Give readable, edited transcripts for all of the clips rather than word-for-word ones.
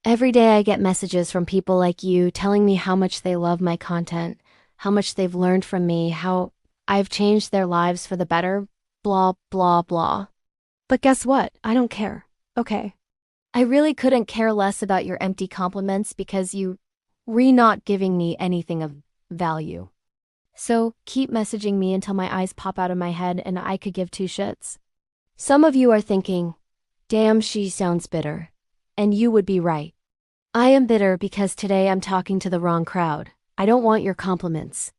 Every day I get messages from people like you telling me how much they love my content, how much they've learned from me, how I've changed their lives for the better, blah, blah, blah. But guess what? I don't care. Okay. I really couldn't care less about your empty compliments because you not giving me anything of value. So keep messaging me until my eyes pop out of my head and I could give two shits. Some of you are thinking, damn, she sounds bitter. And you would be right. I am bitter because today I'm talking to the wrong crowd. I don't want your compliments.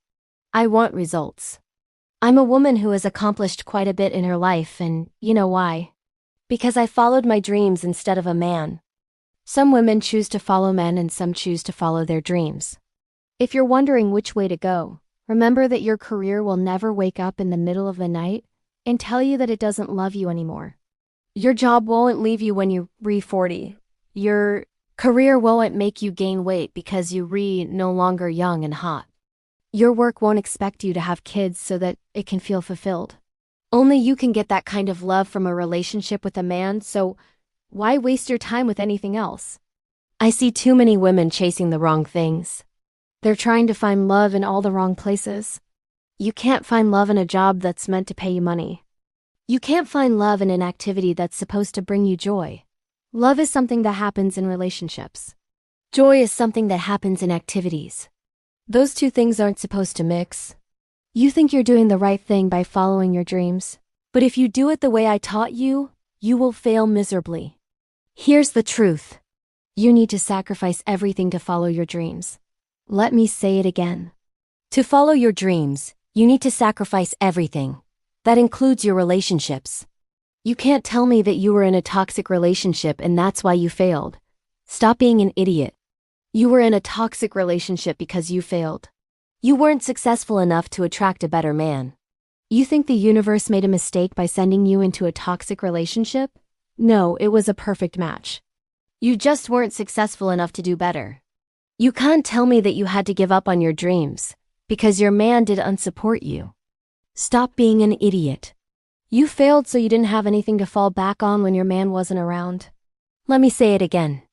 I want results. I'm a woman who has accomplished quite a bit in her life, and you know why? Because I followed my dreams instead of a man. Some women choose to follow men and some choose to follow their dreams. If you're wondering which way to go, remember that your career will never wake up in the middle of the night and tell you that it doesn't love you anymore. Your job won't leave you when you reach 40. Your career won't make you gain weight because you no longer young and hot. Your work won't expect you to have kids so that it can feel fulfilled. Only you can get that kind of love from a relationship with a man, so why waste your time with anything else? I see too many women chasing the wrong things. They're trying to find love in all the wrong places. You can't find love in a job that's meant to pay you money. You can't find love in an activity that's supposed to bring you joy. Love is something that happens in relationships. Joy is something that happens in activities. Those two things aren't supposed to mix. You think you're doing the right thing by following your dreams, but if you do it the way I taught you, you will fail miserably. Here's the truth. You need to sacrifice everything to follow your dreams. Let me say it again. To follow your dreams, you need to sacrifice everything. That includes your relationships. You can't tell me that you were in a toxic relationship and that's why you failed. Stop being an idiot. You were in a toxic relationship because you failed. You weren't successful enough to attract a better man. You think the universe made a mistake by sending you into a toxic relationship? No, it was a perfect match. You just weren't successful enough to do better. You can't tell me that you had to give up on your dreams because your man did unsupport you. Stop being an idiot. You failed so you didn't have anything to fall back on when your man wasn't around. Let me say it again.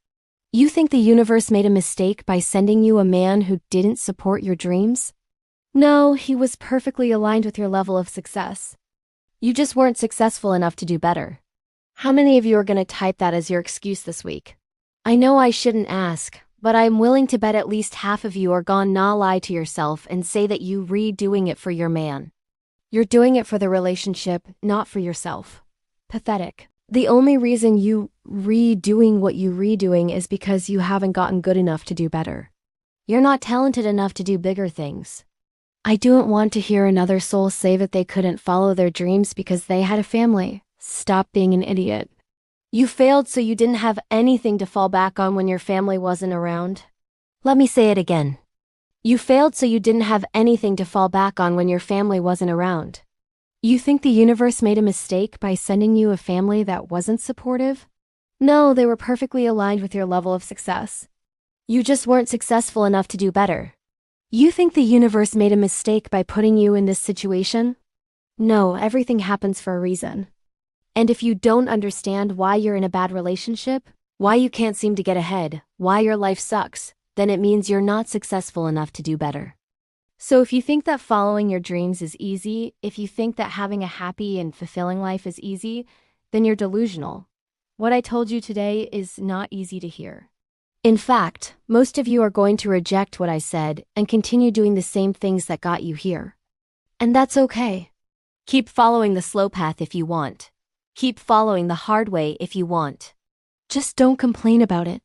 You think the universe made a mistake by sending you a man who didn't support your dreams? No, he was perfectly aligned with your level of success. You just weren't successful enough to do better. How many of you are going to type that as your excuse this week? I know I shouldn't ask, but I'm willing to bet at least half of you are gonna lie to yourself and say that you redoing it for your man. You're doing it for the relationship, not for yourself. Pathetic. The only reason you redoing what you redoing is because you haven't gotten good enough to do better. You're not talented enough to do bigger things. I don't want to hear another soul say that they couldn't follow their dreams because they had a family. Stop being an idiot. You failed so you didn't have anything to fall back on when your family wasn't around. Let me say it again. You failed so you didn't have anything to fall back on when your family wasn't around. You think the universe made a mistake by sending you a family that wasn't supportive? No, they were perfectly aligned with your level of success. You just weren't successful enough to do better. You think the universe made a mistake by putting you in this situation? No, everything happens for a reason. And if you don't understand why you're in a bad relationship, why you can't seem to get ahead, why your life sucks, then it means you're not successful enough to do better. So if you think that following your dreams is easy, if you think that having a happy and fulfilling life is easy, then you're delusional. What I told you today is not easy to hear. In fact, most of you are going to reject what I said and continue doing the same things that got you here. And that's okay. Keep following the slow path if you want. Keep following the hard way if you want. Just don't complain about it.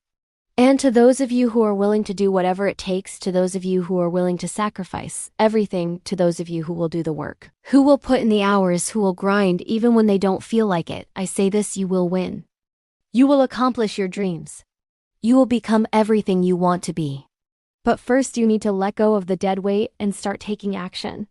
And to those of you who are willing to do whatever it takes, to those of you who are willing to sacrifice everything, to those of you who will do the work, who will put in the hours, who will grind even when they don't feel like it, I say this, you will win. You will accomplish your dreams. You will become everything you want to be. But first you need to let go of the dead weight and start taking action.